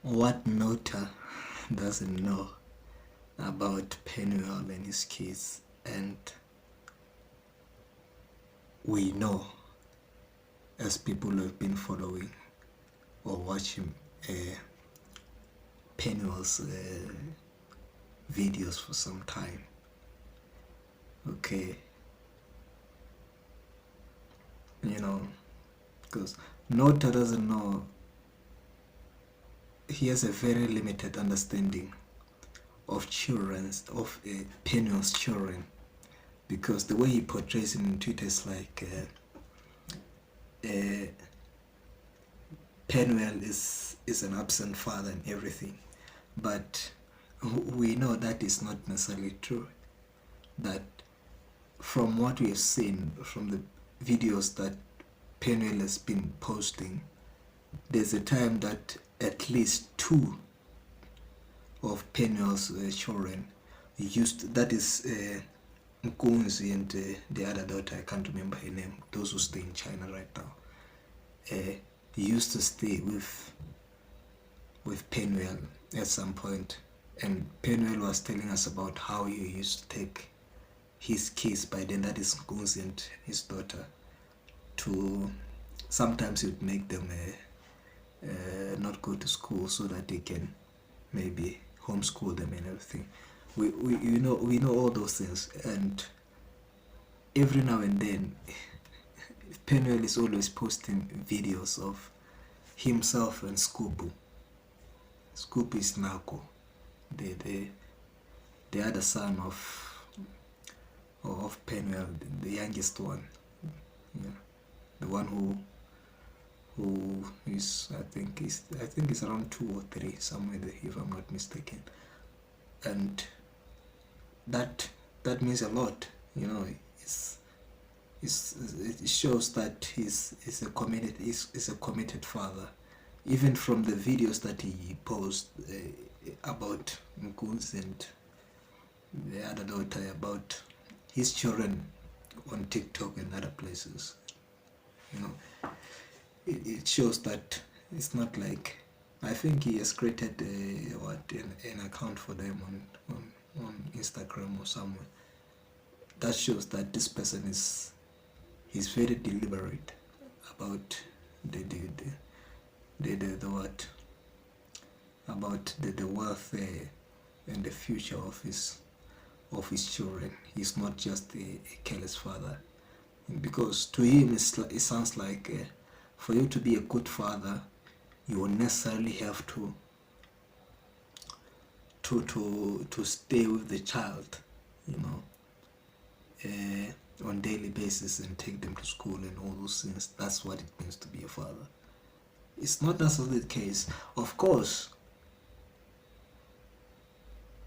What Nota doesn't know about Penuel and his kids, and we know as people who have been following or watching Penuel's videos for some time. Okay, because Nota doesn't know. He has a very limited understanding of Penuel's children, because the way he portrays him in Twitter is like Penuel is an absent father and everything, but we know that is not necessarily true. That from what we have seen from the videos that Penuel has been posting, there's a time that at least two of Penuel's children used, that is Nkunzi and the other daughter, I can't remember her name, those who stay in China right now, used to stay with Penuel at some point, and Penuel was telling us about how he used to take his kids, by then that is Nkunzi and his daughter, to sometimes he would make them not go to school so that they can maybe homeschool them and everything. We know all those things, and every now and then Penuel is always posting videos of himself and Scoop. Scoop is Nako, the other son of Penuel, the youngest one, yeah, the one who is I think is around 2 or 3, somewhere there, if I'm not mistaken, and that means a lot. It shows that he's a committed father, even from the videos that he posts about Nkunzi and the other daughter, about his children on TikTok and other places. It shows that it's not like, I think he has created an account for them on Instagram or somewhere. That shows that this person he's very deliberate about the what, about the welfare and the future of his children. He's not just a careless father, because to him it sounds like for you to be a good father, you will necessarily have to stay with the child, on daily basis, and take them to school and all those things. That's what it means to be a father. It's not necessarily the case. Of course,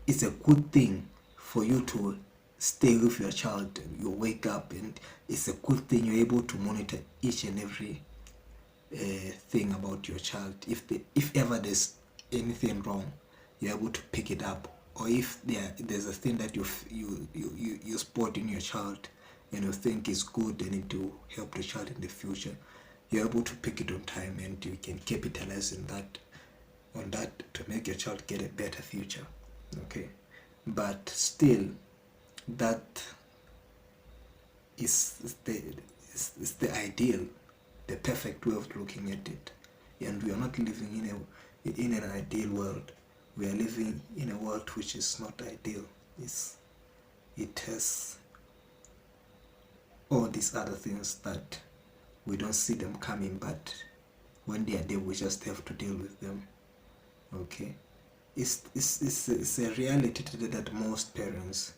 it's a good thing for you to stay with your child. You wake up, and it's a good thing you're able to monitor each and every thing about your child. If ever there's anything wrong, you're able to pick it up. Or if there's a thing that you spot in your child and you think is good and it will help the child in the future, you're able to pick it on time, and you can capitalize on that to make your child get a better future. Okay, but still, that is the ideal, the perfect way of looking at it. And we are not living in an ideal world. We are living in a world which is not ideal. It has all these other things that we don't see them coming, but when they are there, we just have to deal with them. Okay, it's a reality today that most parents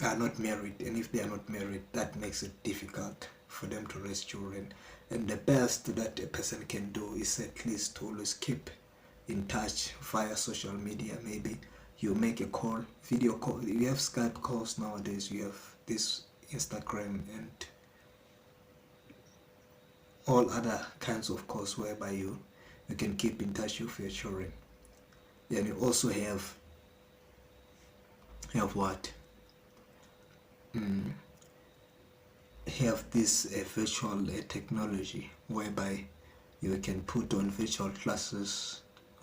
are not married, and if they are not married, that makes it difficult for them to raise children. And the best that a person can do is at least to always keep in touch via social media. Maybe you make a call, video call. You have Skype calls nowadays. You have this Instagram and all other kinds of calls whereby you can keep in touch with your children. Then you also have what? Have this virtual technology whereby You can put on virtual classes.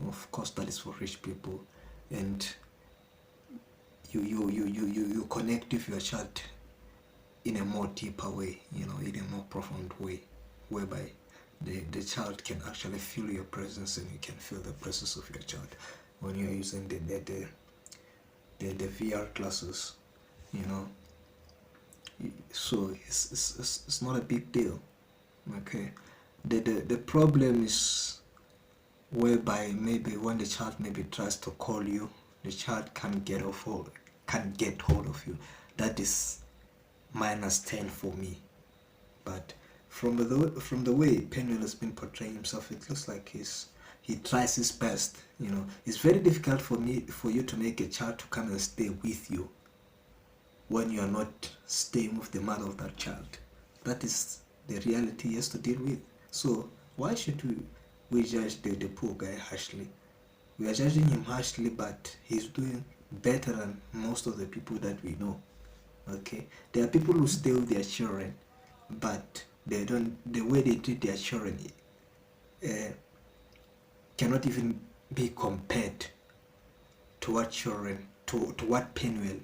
Of course, that is for rich people, and you connect with your child in a more deeper way, in a more profound way, whereby the child can actually feel your presence, and you can feel the presence of your child when you're using the VR classes, you know. So it's not a big deal, okay. The problem is whereby maybe when the child maybe tries to call you, the child can't get hold of you. That is -10 for me. But from the way Penuel has been portraying himself, it looks like he tries his best. It's very difficult for you to make a child to come and stay with you when you are not staying with the mother of that child. That is the reality he has to deal with. So why should we judge the poor guy harshly? We are judging him harshly, but he's doing better than most of the people that we know. Okay, there are people who stay with their children, but the way they treat their children cannot even be compared to what Penuel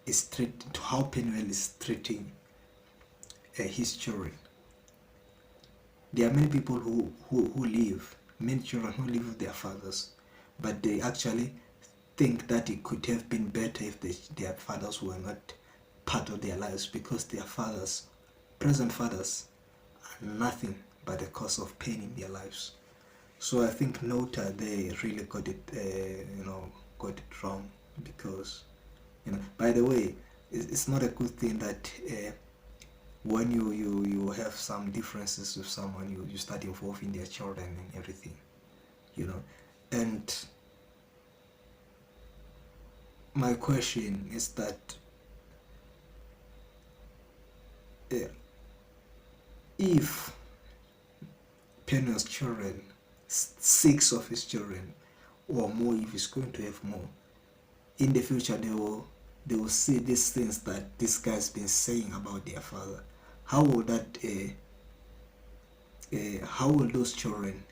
is to how Penuel is treating his children. There are many people many children who live with their fathers, but they actually think that it could have been better if their fathers were not part of their lives, because their present fathers, are nothing but a cause of pain in their lives. So I think Nota, they really got it wrong, because by the way, it's not a good thing that when you have some differences with someone, you start involving their children and everything, and my question is that if Penuel's children, 6 of his children or more, if he's going to have more in the future, they will see these things that this guy's been saying about their father. How will those children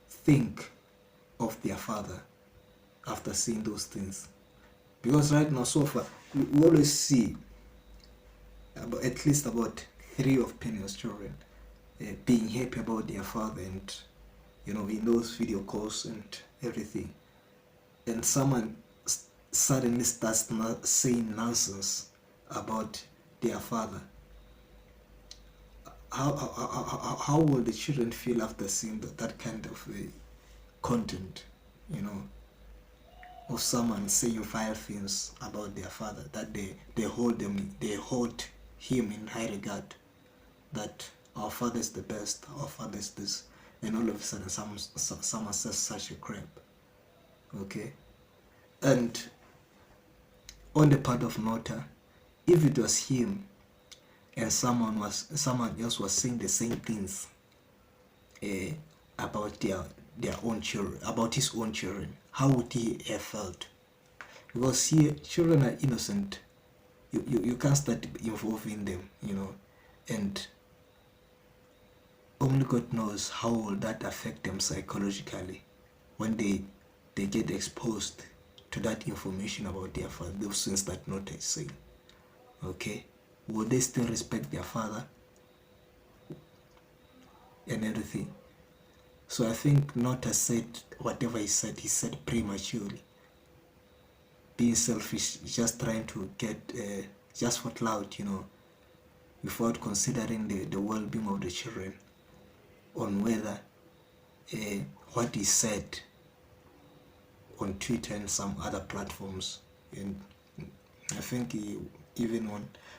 think of their father after seeing those things? Because right now, so far, we always see at least about 3 of Penuel's children being happy about their father, and in those video calls and everything, and someone suddenly starts saying nonsense about their father. How will the children feel after seeing that kind of content, of someone saying vile things about their father, that they hold him in high regard, that our father is the best, our father is this, and all of a sudden someone says such a crap, okay? And on the part of Nota, if it was him and someone else was saying the same things about their own children, about his own children, how would he have felt? Because here, children are innocent. You can't start involving them, and only God knows how will that affect them psychologically when they get exposed to that information about their father, those things that Nota is saying. Okay, will they still respect their father and everything? So I think Nota said whatever he said prematurely. Being selfish, just trying to get just for clout, without considering the well-being of the children, on whether what he said on Twitter and some other platforms. And I think even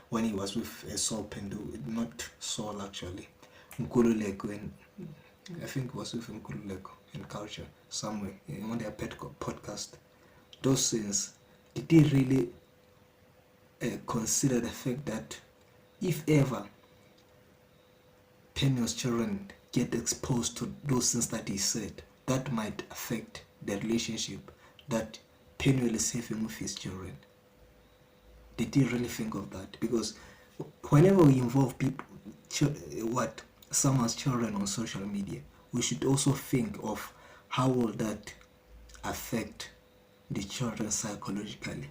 when he was with Saul Pendu, not Saul actually, Nkululeko, and I think it was with Nkululeko in Culture somewhere on their podcast, those things, did he really consider the fact that if ever Penuel's children get exposed to those things that he said, that might affect the relationship that Penuel is having with his children? Did he really think of that? Because whenever we involve people, someone's children on social media, we should also think of how will that affect the children psychologically.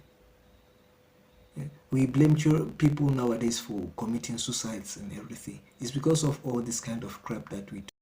We blame people nowadays for committing suicides and everything. It's because of all this kind of crap that we do.